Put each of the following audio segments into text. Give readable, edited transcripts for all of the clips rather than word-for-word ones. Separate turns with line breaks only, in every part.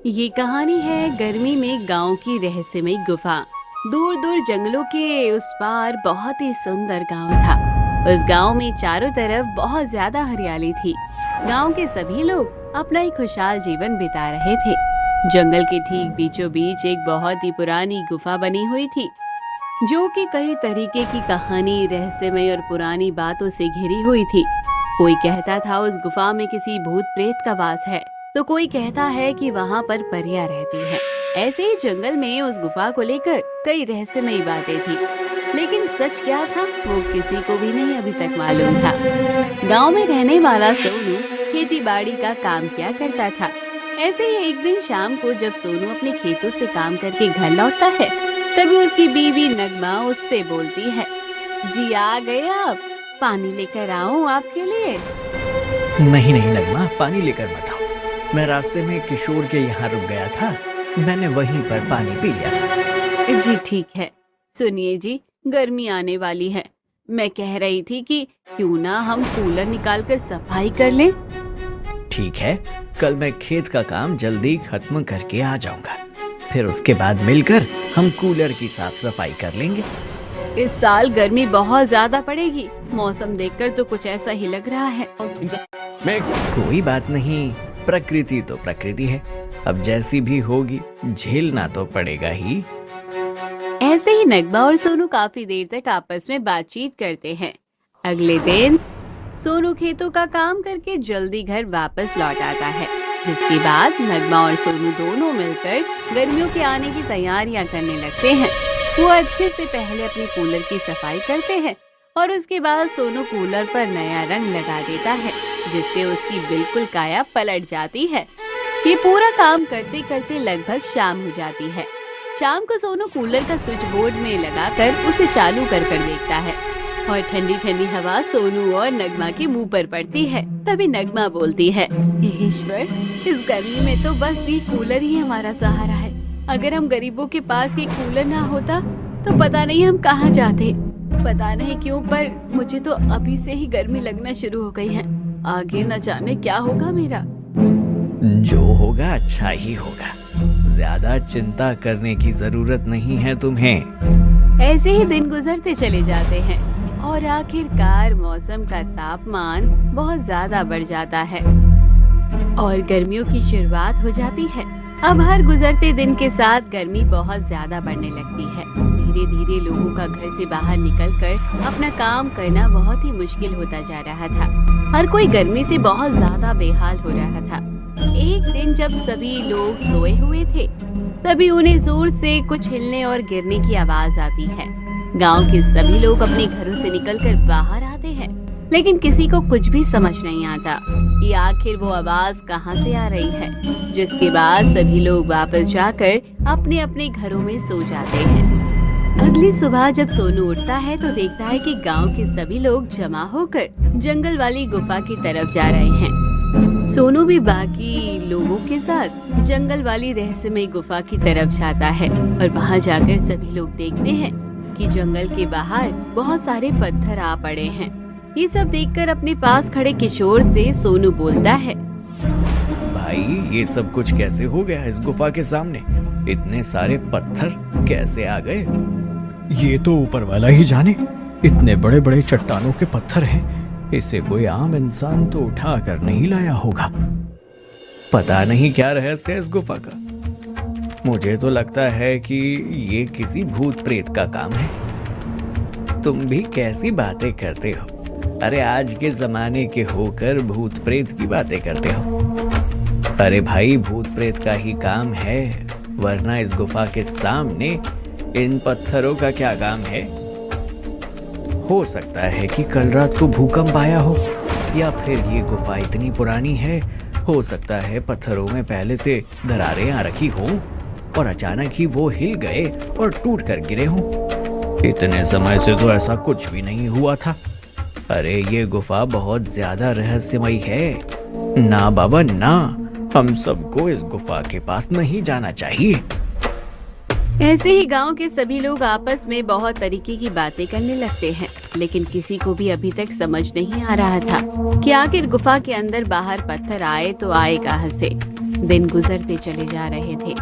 ये कहानी है गर्मी में गांव की रहस्यमयी गुफा। दूर दूर जंगलों के उस पार बहुत ही सुंदर गांव था। उस गांव में चारों तरफ बहुत ज्यादा हरियाली थी। गांव के सभी लोग अपना एक खुशहाल जीवन बिता रहे थे। जंगल के ठीक बीचों बीच एक बहुत ही पुरानी गुफा बनी हुई थी, जो कि कई तरीके की कहानी, रहस्यमय और पुरानी बातों से घिरी हुई थी। कोई कहता था उस गुफा में किसी भूत प्रेत का वास है, तो कोई कहता है कि वहाँ पर परियां रहती हैं। ऐसे ही जंगल में उस गुफा को लेकर कई रहस्यमयी बातें थी, लेकिन सच क्या था वो किसी को भी नहीं अभी तक मालूम था। गांव में रहने वाला सोनू खेती बाड़ी का काम किया करता था। ऐसे ही एक दिन शाम को जब सोनू अपने खेतों से काम करके घर लौटता है, तभी उसकी बीवी नगमा उससे बोलती है, जी आ गए आप, पानी लेकर आऊं आपके लिए?
नहीं नहीं नगमा, पानी लेकर मत आओ। मैं रास्ते में किशोर के यहाँ रुक गया था, मैंने वहीं पर पानी पी लिया था।
जी ठीक है। सुनिए जी, गर्मी आने वाली है, मैं कह रही थी कि क्यों ना हम कूलर निकाल कर सफाई कर लें।
ठीक है, कल मैं खेत का काम जल्दी खत्म करके आ जाऊंगा, फिर उसके बाद मिलकर हम कूलर की साफ सफाई कर लेंगे।
इस साल गर्मी बहुत ज्यादा पड़ेगी, मौसम देखकर तो कुछ ऐसा ही लग रहा है।
कोई बात नहीं, प्रकृति तो प्रकृति है, अब जैसी भी होगी झेलना तो पड़ेगा ही।
ऐसे ही नगमा और सोनू काफी देर तक आपस में बातचीत करते हैं। अगले दिन सोनू खेतों का काम करके जल्दी घर वापस लौट आता है, जिसके बाद नगमा और सोनू दोनों मिलकर गर्मियों के आने की तैयारियां करने लगते हैं। वो अच्छे से पहले अपने कूलर की सफाई करते हैं और उसके बाद सोनू कूलर पर नया रंग लगा देता है, जिससे उसकी बिल्कुल काया पलट जाती है। ये पूरा काम करते करते लगभग शाम हो जाती है। शाम को सोनू कूलर का स्विच बोर्ड में लगाकर उसे चालू कर देखता है और ठंडी ठंडी हवा सोनू और नगमा के मुंह पर पड़ती है। तभी नगमा बोलती है, हे ईश्वर, इस गर्मी में तो बस ये कूलर ही हमारा सहारा है। अगर हम गरीबों के पास ये कूलर ना होता तो पता नहीं हम कहाँ जाते। पता नहीं क्यों, पर मुझे तो अभी से ही गर्मी लगना शुरू हो गई है। आगे न जाने क्या होगा मेरा।
जो होगा अच्छा ही होगा, ज्यादा चिंता करने की जरूरत नहीं है तुम्हें।
ऐसे ही दिन गुजरते चले जाते हैं और आखिरकार मौसम का तापमान बहुत ज्यादा बढ़ जाता है और गर्मियों की शुरुआत हो जाती है। अब हर गुजरते दिन के साथ गर्मी बहुत ज्यादा बढ़ने लगती है। धीरे धीरे लोगों का घर से बाहर निकलकर अपना काम करना बहुत ही मुश्किल होता जा रहा था। हर कोई गर्मी से बहुत ज्यादा बेहाल हो रहा था। एक दिन जब सभी लोग सोए हुए थे, तभी उन्हें जोर से कुछ हिलने और गिरने की आवाज आती है। गांव के सभी लोग अपने घरों से निकलकर बाहर आते हैं, लेकिन किसी को कुछ भी समझ नहीं आता कि आखिर वो आवाज कहाँ से आ रही है। जिसके बाद सभी लोग वापस जाकर अपने अपने घरों में सो जाते हैं। अगली सुबह जब सोनू उठता है तो देखता है कि गांव के सभी लोग जमा होकर जंगल वाली गुफा की तरफ जा रहे हैं। सोनू भी बाकी लोगों के साथ जंगल वाली रहस्यमय गुफा की तरफ जाता है और वहाँ जाकर सभी लोग देखते हैं कि जंगल के बाहर बहुत सारे पत्थर आ पड़े हैं। ये सब देखकर अपने पास खड़े किशोर से सोनू बोलता है,
भाई ये सब कुछ कैसे हो गया इस गुफा के सामने? इतने सारे पत्थर कैसे आ गए?
ये तो ऊपर वाला ही जाने, इतने बड़े बड़े चट्टानों के पत्थर हैं, इसे कोई आम इंसान तो उठा कर नहीं लाया होगा।
पता नहीं क्या रहस्य है इस गुफा का। मुझे तो लगता है कि ये किसी भूत प्रेत का काम है। तुम भी कैसी बातें करते हो? अरे आज के जमाने के होकर भूत प्रेत की बातें करते हो? अरे भाई, भूत प्रेत का ही काम है, वरना इस गुफा के सामने इन पत्थरों का क्या काम है? हो सकता है कि कल रात को भूकंप आया हो, या फिर ये गुफा इतनी पुरानी है, हो सकता है पत्थरों में पहले से दरारें आ रखी हों और अचानक ही वो हिल गए और टूट कर गिरे हों। इतने समय से तो ऐसा कुछ भी नहीं हुआ था। अरे ये गुफा बहुत ज्यादा रहस्यमयी है। ना बाबा ना, हम सबको इस गुफा के पास नहीं जाना चाहिए।
ऐसे ही गांव के सभी लोग आपस में बहुत तरीके की बातें करने लगते हैं, लेकिन किसी को भी अभी तक समझ नहीं आ रहा था कि आखिर गुफा के अंदर बाहर पत्थर आए तो आए कहां से। दिन गुजरते चले जा रहे थे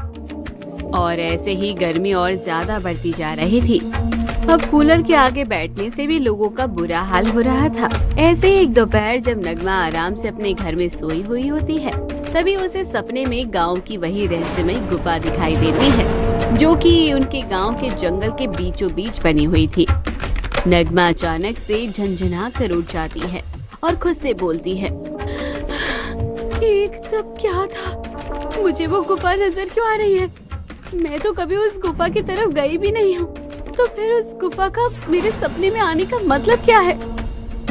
और ऐसे ही गर्मी और ज्यादा बढ़ती जा रही थी। अब कूलर के आगे बैठने से भी लोगों का बुरा हाल हो रहा था। ऐसे ही एक दोपहर जब नगमा आराम से अपने घर में सोई हुई होती है, तभी उसे सपने में गांव की वही रहस्यमयी गुफा दिखाई देती है जो कि उनके गांव के जंगल के बीचों बीच बनी हुई थी। नगमा अचानक से झंझना कर उठ जाती है और खुद से बोलती है, एक तब क्या था, मुझे वो गुफा नजर क्यों आ रही है? मैं तो कभी उस गुफा की तरफ गई भी नहीं हूँ, तो फिर उस गुफा का मेरे सपने में आने का मतलब क्या है?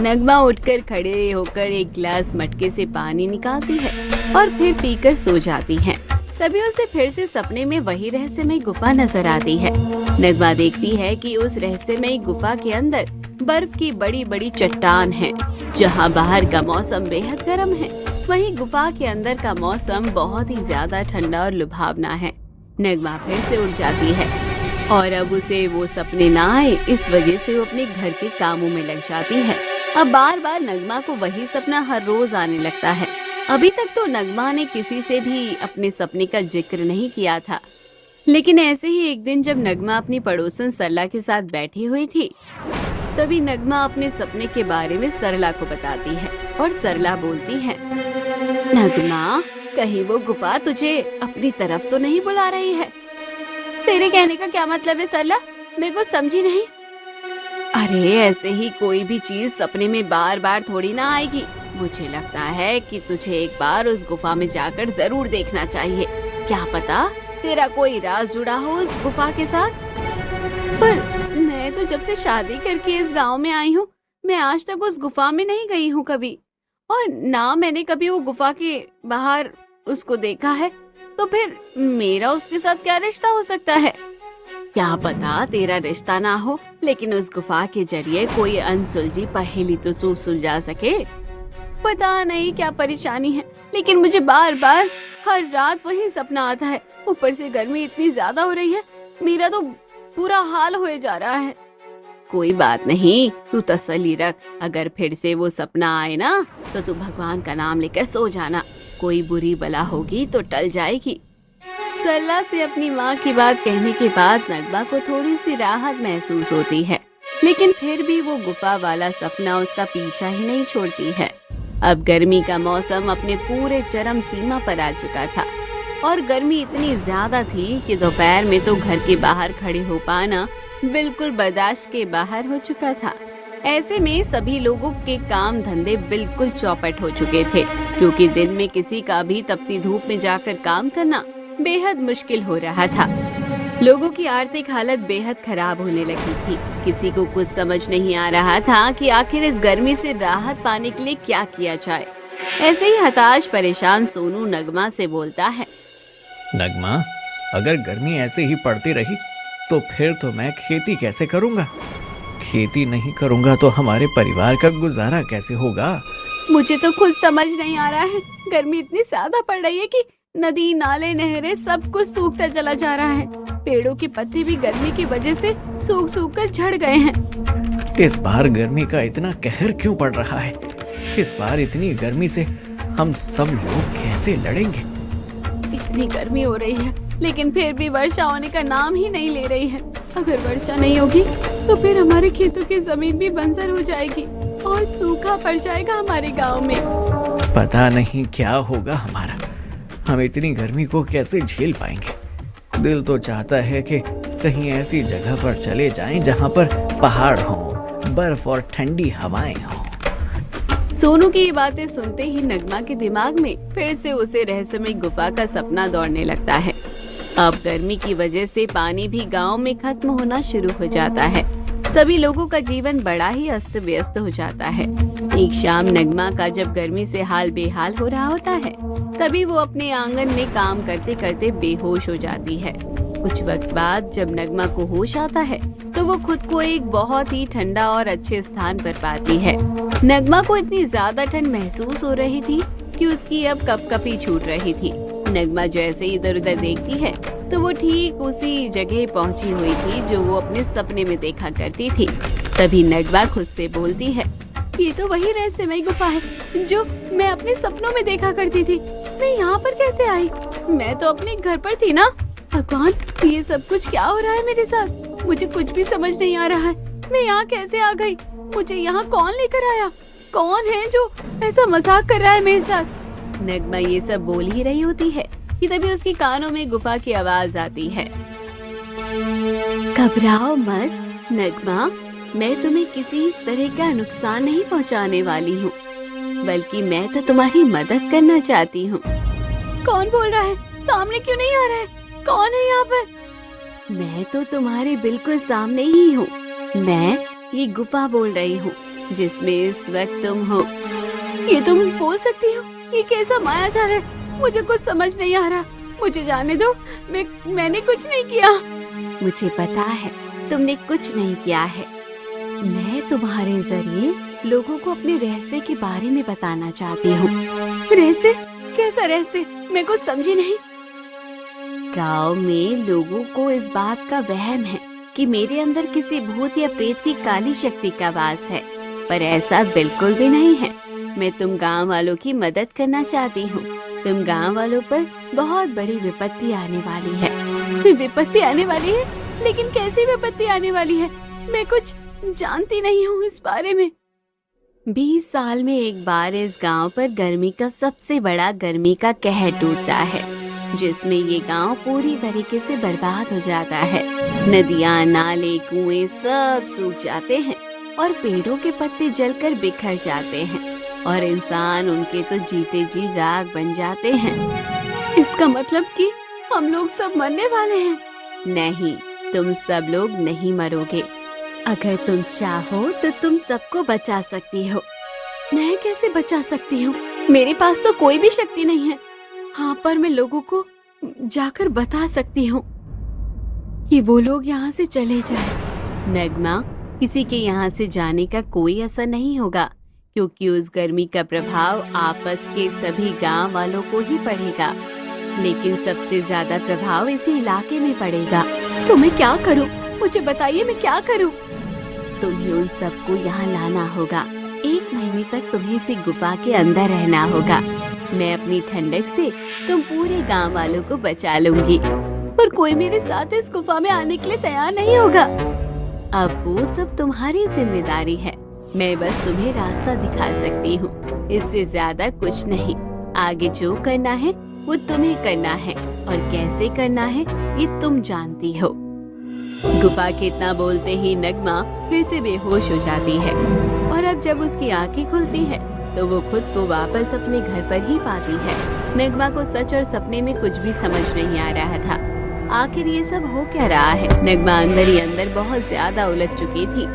नगमा उठकर खड़े होकर एक गिलास मटके से पानी निकालती है और फिर पीकर सो जाती है। तभी उसे फिर से सपने में वही रहस्यमयी गुफा नजर आती है। नगमा देखती है कि उस रहस्यमयी गुफा के अंदर बर्फ की बड़ी बड़ी चट्टान है, जहाँ बाहर का मौसम बेहद गर्म है, वहीं गुफा के अंदर का मौसम बहुत ही ज्यादा ठंडा और लुभावना है। नगमा फिर से उठ जाती है और अब उसे वो सपने ना आए, इस वजह से वो अपने घर के कामों में लग जाती है। अब बार बार नगमा को वही सपना हर रोज आने लगता है। अभी तक तो नगमा ने किसी से भी अपने सपने का जिक्र नहीं किया था, लेकिन ऐसे ही एक दिन जब नगमा अपनी पड़ोसन सरला के साथ बैठी हुई थी, तभी नगमा अपने सपने के बारे में सरला को बताती है और सरला बोलती है, नगमा, कहीं वो गुफा तुझे अपनी तरफ तो नहीं बुला रही है? तेरे कहने का क्या मतलब है सरला? मेरे को समझी नहीं। अरे ऐसे ही कोई भी चीज सपने में बार बार थोड़ी ना आएगी। मुझे लगता है कि तुझे एक बार उस गुफा में जाकर जरूर देखना चाहिए। क्या पता तेरा कोई राज जुड़ा हो उस गुफा के साथ। पर मैं तो जब से शादी करके इस गांव में आई हूँ, मैं आज तक उस गुफा में नहीं गई हूँ कभी, और ना मैंने कभी वो गुफा के बाहर उसको देखा है। तो फिर मेरा उसके साथ क्या रिश्ता हो सकता है? क्या पता तेरा रिश्ता ना हो, लेकिन उस गुफा के जरिए कोई अनसुलझी पहेली तो तू सुलझा सके। पता नहीं क्या परेशानी है, लेकिन मुझे बार बार हर रात वही सपना आता है। ऊपर से गर्मी इतनी ज्यादा हो रही है, मेरा तो बुरा हाल होए जा रहा है। कोई बात नहीं, तू तसल्ली रख। अगर फिर से वो सपना आए ना, तो तू भगवान का नाम लेकर सो जाना। कोई बुरी बला होगी तो टल जाएगी। सरला से अपनी माँ की बात कहने के बाद नगमा को थोड़ी सी राहत महसूस होती है, लेकिन फिर भी वो गुफा वाला सपना उसका पीछा ही नहीं छोड़ती है। अब गर्मी का मौसम अपने पूरे चरम सीमा पर आ चुका था और गर्मी इतनी ज्यादा थी कि दोपहर में तो घर के बाहर खड़े हो पाना बिल्कुल बर्दाश्त के बाहर हो चुका था। ऐसे में सभी लोगों के काम धंधे बिल्कुल चौपट हो चुके थे, क्योंकि दिन में किसी का भी तपती धूप में जाकर काम करना बेहद मुश्किल हो रहा था। लोगों की आर्थिक हालत बेहद खराब होने लगी थी। किसी को कुछ समझ नहीं आ रहा था कि आखिर इस गर्मी से राहत पाने के लिए क्या किया जाए। ऐसे ही हताश परेशान सोनू नगमा से बोलता है,
नगमा, अगर गर्मी ऐसे ही पड़ती रही तो फिर तो मैं खेती कैसे करूँगा? खेती नहीं करूँगा तो हमारे परिवार का गुजारा कैसे होगा?
मुझे तो खुद समझ नहीं आ रहा है। गर्मी इतनी ज्यादा पड़ रही है कि नदी, नाले, नहरें सब कुछ सूखता चला जा रहा है। पेड़ों के पत्ते भी गर्मी की वजह से सूख सूख कर झड़ गए हैं।
इस बार गर्मी का इतना कहर क्यों पड़ रहा है? इस बार इतनी गर्मी से हम सब लोग कैसे लड़ेंगे?
इतनी गर्मी हो रही है, लेकिन फिर भी वर्षा होने का नाम ही नहीं ले रही है। अगर वर्षा नहीं होगी तो फिर हमारे खेतों की जमीन भी बंजर हो जाएगी और सूखा पड़ जाएगा हमारे गांव में।
पता नहीं क्या होगा हमारा। हम इतनी गर्मी को कैसे झेल पाएंगे? दिल तो चाहता है कि कहीं ऐसी जगह पर चले जाएं जहां पर पहाड़ हों, बर्फ और ठंडी हवाएं हों।
सोनू की ये बातें सुनते ही नगमा के दिमाग में फिर से उसे रहस्यमय गुफा का सपना दौड़ने लगता है। अब गर्मी की वजह से पानी भी गांव में खत्म होना शुरू हो जाता है। सभी लोगों का जीवन बड़ा ही अस्त व्यस्त हो जाता है। एक शाम नगमा का जब गर्मी से हाल बेहाल हो रहा होता है, तभी वो अपने आंगन में काम करते करते बेहोश हो जाती है। कुछ वक्त बाद जब नगमा को होश आता है, तो वो खुद को एक बहुत ही ठंडा और अच्छे स्थान पर पाती है। नगमा को इतनी ज्यादा ठंड महसूस हो रही थी कि उसकी अब कपकपी छूट रही थी। नगमा जैसे इधर उधर देखती है, तो वो ठीक उसी जगह पहुंची हुई थी जो वो अपने सपने में देखा करती थी। तभी नगमा खुद से बोलती है, ये तो वही रहस्यमय गुफा है जो मैं अपने सपनों में देखा करती थी। मैं यहाँ पर कैसे आई? मैं तो अपने घर पर थी ना। भगवान, ये सब कुछ क्या हो रहा है मेरे साथ? मुझे कुछ भी समझ नहीं आ रहा है। मैं यहाँ कैसे आ गई? मुझे यहाँ कौन लेकर आया? कौन है जो ऐसा मजाक कर रहा है मेरे साथ? नगमा ये सब बोल ही रही होती है कि तभी उसके कानों में गुफा की आवाज आती है। घबराओ मत नगमा, मैं तुम्हें किसी तरह का नुकसान नहीं पहुंचाने वाली हूँ, बल्कि मैं तो तुम्हारी मदद करना चाहती हूँ। कौन बोल रहा है? सामने क्यों नहीं आ रहा है? कौन है यहाँ पर? मैं तो तुम्हारे बिल्कुल सामने ही हूँ। मैं ये गुफा बोल रही हूँ जिसमें इस वक्त तुम हो। ये तुम बोल सकती हो? ये कैसा मायाजाल है? मुझे कुछ समझ नहीं आ रहा। मुझे जाने दो। मैंने कुछ नहीं किया। मुझे पता है तुमने कुछ नहीं किया है। मैं तुम्हारे जरिए लोगों को अपने रहस्य के बारे में बताना चाहती हूँ। रहस्य? कैसा रहस्य? मैं कुछ समझी नहीं। गांव में लोगों को इस बात का वहम है कि मेरे अंदर किसी भूत या प्रेत की काली शक्ति का वास है, पर ऐसा बिल्कुल भी नहीं है। मैं तुम गांव वालों की मदद करना चाहती हूँ। तुम गांव वालों पर बहुत बड़ी विपत्ति आने वाली है। विपत्ति आने वाली है? लेकिन कैसी विपत्ति आने वाली है? मैं कुछ जानती नहीं हूँ इस बारे में। 20 साल में एक बार इस गांव पर गर्मी का सबसे बड़ा गर्मी का कहर टूटता है, जिसमें ये गांव पूरी तरीके से बर्बाद हो जाता है। नदियाँ, नाले, कुएं सब सूख जाते हैं और पेड़ों के पत्ते जलकर बिखर जाते हैं और इंसान उनके तो जीते जी राख बन जाते हैं। इसका मतलब कि हम लोग सब मरने वाले हैं? नहीं, तुम सब लोग नहीं मरोगे। अगर तुम चाहो तो तुम सबको बचा सकती हो। मैं कैसे बचा सकती हूँ? मेरे पास तो कोई भी शक्ति नहीं है। हाँ, पर मैं लोगों को जाकर बता सकती हूँ कि वो लोग यहाँ से चले जाएं। नगमा, किसी के यहाँ से जाने का कोई असर नहीं होगा, क्योंकि उस गर्मी का प्रभाव आपस के सभी गांव वालों को ही पड़ेगा, लेकिन सबसे ज्यादा प्रभाव इसी इलाके में पड़ेगा। तो मैं क्या करूँ? मुझे बताइए, मैं क्या करूँ? तुम्हें उन सबको यहाँ लाना होगा। 1 महीने तक तुम्हें इसी गुफा के अंदर रहना होगा। मैं अपनी ठंडक से तुम पूरे गांव वालों को बचा लूंगी, पर कोई मेरे साथ इस गुफा में आने के लिए तैयार नहीं होगा। अब वो सब तुम्हारी जिम्मेदारी है। मैं बस तुम्हें रास्ता दिखा सकती हूँ, इससे ज्यादा कुछ नहीं। आगे जो करना है वो तुम्हें करना है, और कैसे करना है ये तुम जानती हो। गुफा के इतना बोलते ही नगमा फिर से बेहोश हो जाती है, और अब जब उसकी आंखें खुलती है तो वो खुद को वापस अपने घर पर ही पाती है। नगमा को सच और सपने में कुछ भी समझ नहीं आ रहा था। आखिर ये सब हो क्या रहा है? नगमा अंदर ही अंदर बहुत ज्यादा उलझ चुकी थी।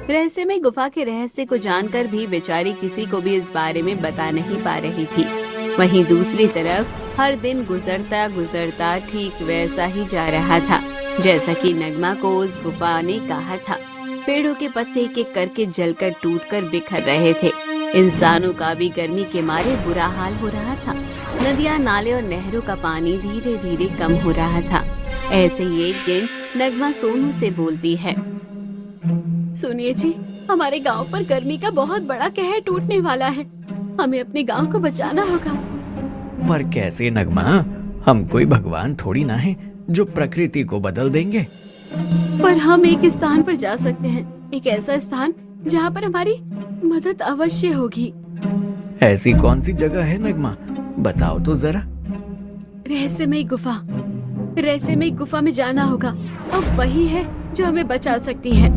रहस्यमय गुफा के रहस्य को जानकर भी बेचारी किसी को भी इस बारे में बता नहीं पा रही थी। वहीं दूसरी तरफ हर दिन गुजरता गुजरता ठीक वैसा ही जा रहा था जैसा कि नगमा को उस गुफा ने कहा था। पेड़ों के पत्ते एक एक करके जलकर टूटकर बिखर रहे थे। इंसानों का भी गर्मी के मारे बुरा हाल हो रहा था। नदियाँ, नाले और नहरों का पानी धीरे धीरे कम हो रहा था। ऐसे ही एक दिन नगमा सोनू से बोलती है, सुनिए जी, हमारे गांव पर गर्मी का बहुत बड़ा कहर टूटने वाला है। हमें अपने गांव को बचाना होगा।
पर कैसे नगमा? हम कोई भगवान थोड़ी ना है जो प्रकृति को बदल देंगे।
पर हम एक स्थान पर जा सकते हैं, एक ऐसा स्थान जहाँ पर हमारी मदद अवश्य होगी।
ऐसी कौन सी जगह है नगमा? बताओ तो जरा।
रहस्यमय गुफा। रहस्यमय गुफा में जाना होगा। अब वही है जो हमें बचा सकती है।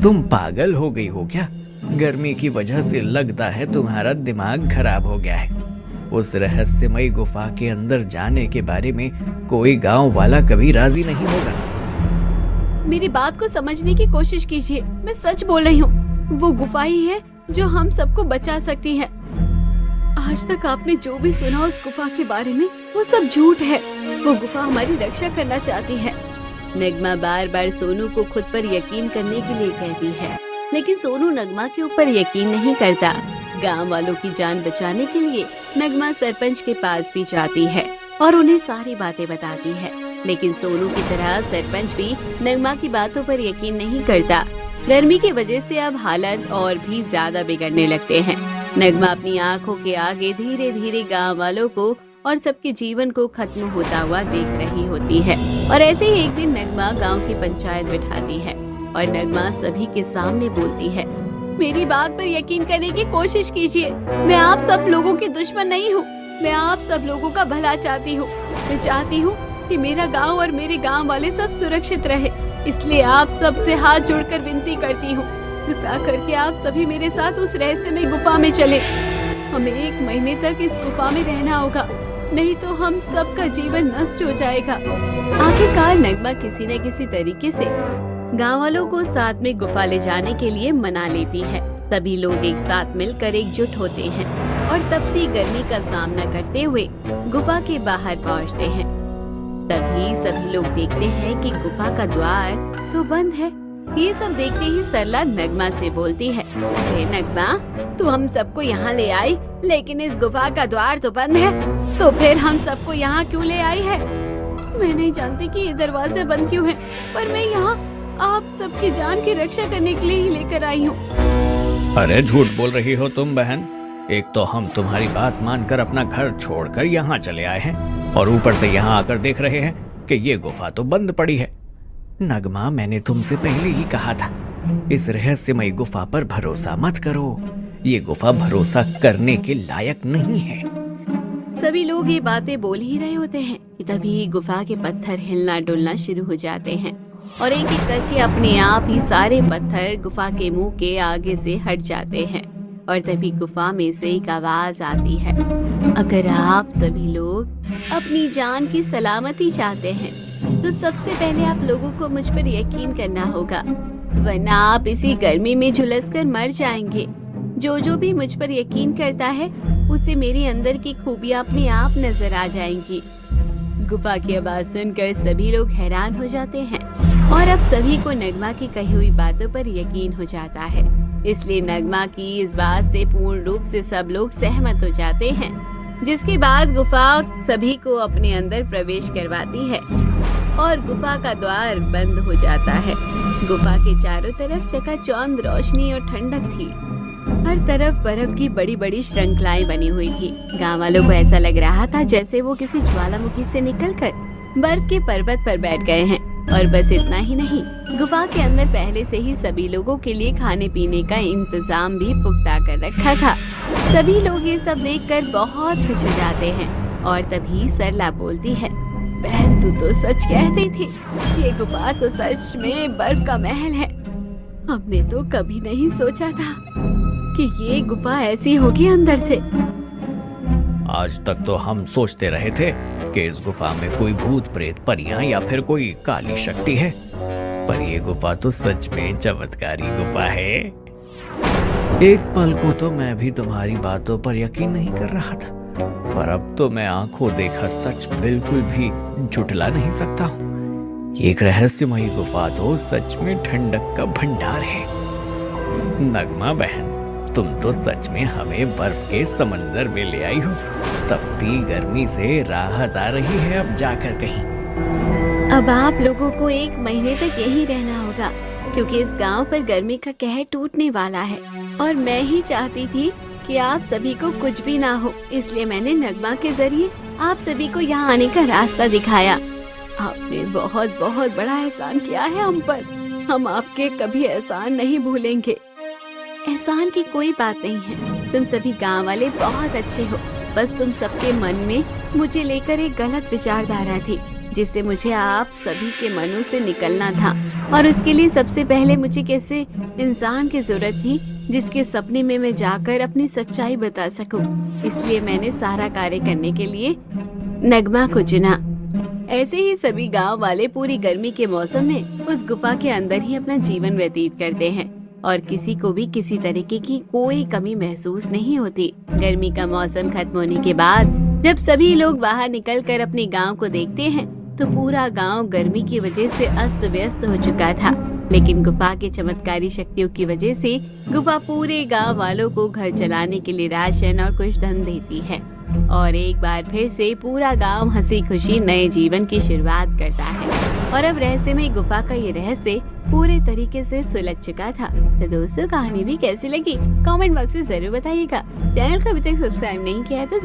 तुम पागल हो गई हो क्या? गर्मी की वजह से लगता है तुम्हारा दिमाग खराब हो गया है। उस रहस्यमय गुफा के अंदर जाने के बारे में कोई गांव वाला कभी राजी नहीं होगा।
मेरी बात को समझने की कोशिश कीजिए। मैं सच बोल रही हूँ। वो गुफा ही है जो हम सबको बचा सकती है। आज तक आपने जो भी सुना उस गुफा के बारे में वो सब झूठ है। वो गुफा हमारी रक्षा करना चाहती है। नगमा बार बार सोनू को खुद पर यकीन करने के लिए कहती है, लेकिन सोनू नगमा के ऊपर यकीन नहीं करता। गांव वालों की जान बचाने के लिए नगमा सरपंच के पास भी जाती है और उन्हें सारी बातें बताती है, लेकिन सोनू की तरह सरपंच भी नगमा की बातों पर यकीन नहीं करता। गर्मी की वजह से अब हालात और भी ज्यादा बिगड़ने लगते हैं। नगमा अपनी आंखों के आगे धीरे धीरे गांव वालों को और सबके जीवन को खत्म होता हुआ देख रही होती है। और ऐसे ही एक दिन नगमा गांव की पंचायत बिठाती है और नगमा सभी के सामने बोलती है, मेरी बात पर यकीन करने की कोशिश कीजिए। मैं आप सब लोगों की दुश्मन नहीं हूँ। मैं आप सब लोगों का भला चाहती हूँ। मैं चाहती हूँ कि मेरा गांव और मेरे गांव वाले सब सुरक्षित रहे। इसलिए आप सबसे हाथ जोड़कर विनती करती हूँ, कृपया करके आप सभी मेरे साथ उस रहस्यमय गुफा में चले। हमें 1 महीने तक इस गुफा में रहना होगा, नहीं तो हम सबका जीवन नष्ट हो जाएगा। आखिरकार नगमा किसी न किसी तरीके से गाँव वालों को साथ में गुफा ले जाने के लिए मना लेती है। सभी लोग एक साथ मिलकर एकजुट होते हैं और तपती गर्मी का सामना करते हुए गुफा के बाहर पहुंचते हैं। तभी सभी लोग देखते हैं कि गुफा का द्वार तो बंद है। ये सब देखते ही सरला नगमा से बोलती है, अरे नगमा, तू हम सबको यहाँ ले आई, लेकिन इस गुफा का द्वार तो बंद है, तो फिर हम सबको यहाँ क्यों ले आई है? मैं नहीं जानती कि ये दरवाजे बंद क्यों हैं, पर मैं यहाँ आप सबकी जान की रक्षा करने के लिए ही लेकर आई हूँ।
अरे झूठ बोल रही हो तुम बहन। एक तो हम तुम्हारी बात मानकर अपना घर छोड़कर यहाँ चले आए हैं और ऊपर से यहाँ आकर देख रहे हैं कि ये गुफा तो बंद पड़ी है। नगमा, मैंने तुमसे पहले ही कहा था, इस रहस्यमयी गुफा पर भरोसा मत करो। ये गुफा भरोसा करने के लायक नहीं है।
सभी लोग ये बातें बोल ही रहे होते हैं कि तभी गुफा के पत्थर हिलना डुलना शुरू हो जाते हैं और एक एक करके अपने आप ही सारे पत्थर गुफा के मुंह के आगे से हट जाते हैं। और तभी गुफा में से एक आवाज आती है, अगर आप सभी लोग अपनी जान की सलामती चाहते हैं तो सबसे पहले आप लोगों को मुझ पर यकीन करना होगा, वरना आप इसी गर्मी में झुलसकर मर जाएंगे। जो भी मुझ पर यकीन करता है उसे मेरे अंदर की खूबियां अपने आप नजर आ जाएंगी। गुफा की आवाज सुनकर सभी लोग हैरान हो जाते हैं और अब सभी को नगमा की कही हुई बातों पर यकीन हो जाता है। इसलिए नगमा की इस बात से पूर्ण रूप से सब लोग सहमत हो जाते हैं, जिसके बाद गुफा सभी को अपने अंदर प्रवेश करवाती है और गुफा का द्वार बंद हो जाता है। गुफा के चारों तरफ चकाचौंध रोशनी और ठंडक थी। हर तरफ बर्फ की बड़ी बड़ी श्रृंखलाएं बनी हुई थी। गांव वालों को ऐसा लग रहा था जैसे वो किसी ज्वालामुखी से निकलकर बर्फ के पर्वत पर बैठ गए हैं। और बस इतना ही नहीं, गुफा के अंदर पहले से ही सभी लोगों के लिए खाने पीने का इंतजाम भी पुख्ता कर रखा था। सभी लोग ये सब देखकर बहुत खुश हो जाते हैं और तभी सरला बोलती है, बहन तू तो सच कहती थी, ये गुफा तो सच में बर्फ का महल है। हमने तो कभी नहीं सोचा था कि ये गुफा ऐसी होगी अंदर से।
आज तक तो हम सोचते रहे थे कि इस गुफा में कोई भूत प्रेत परियां या फिर कोई काली शक्ति है, पर ये गुफा तो सच में चमत्कारी गुफा है। एक पल को तो मैं भी तुम्हारी बातों पर यकीन नहीं कर रहा था, पर अब तो मैं आंखों देखा सच बिल्कुल भी झुठला नहीं सकता हूँ। एक रहस्यमयी गुफा तो सच में ठंडक का भंडार है। नगमा बहन, तुम तो सच में हमें बर्फ के समंदर में ले आई हो। तपती गर्मी से राहत आ रही है अब जाकर कहीं।
अब आप लोगों को 1 महीने तक यहीं रहना होगा, क्योंकि इस गांव पर गर्मी का कहर टूटने वाला है और मैं ही चाहती थी कि आप सभी को कुछ भी ना हो, इसलिए मैंने नगमा के जरिए आप सभी को यहाँ आने का रास्ता दिखाया। आपने बहुत बहुत बड़ा एहसान किया है हम पर। हम आपके कभी एहसान नहीं भूलेंगे। एहसान की कोई बात नहीं है, तुम सभी गांव वाले बहुत अच्छे हो। बस तुम सबके मन में मुझे लेकर एक गलत विचारधारा थी, जिससे मुझे आप सभी के मनों से निकलना था। और उसके लिए सबसे पहले मुझे कैसे इंसान की जरूरत थी जिसके सपने में मैं जाकर अपनी सच्चाई बता सकूं। इसलिए मैंने सारा कार्य करने के लिए नगमा को चुना। ऐसे ही सभी गांव वाले पूरी गर्मी के मौसम में उस गुफा के अंदर ही अपना जीवन व्यतीत करते हैं और किसी को भी किसी तरीके की कोई कमी महसूस नहीं होती। गर्मी का मौसम खत्म होने के बाद जब सभी लोग बाहर निकलकर अपने गांव को देखते हैं तो पूरा गांव गर्मी की वजह से अस्त व्यस्त हो चुका था। लेकिन गुफा के चमत्कारी शक्तियों की वजह से गुफा पूरे गांव वालों को घर चलाने के लिए राशन और कुछ धन देती है और एक बार फिर से पूरा गांव हंसी खुशी नए जीवन की शुरुआत करता है। और अब रहस्यमय गुफा का ये रहस्य पूरे तरीके से सुलझ चुका था। तो दोस्तों, कहानी भी कैसी लगी कमेंट बॉक्स में जरूर बताइएगा। चैनल को अभी तक सब्सक्राइब नहीं किया है तो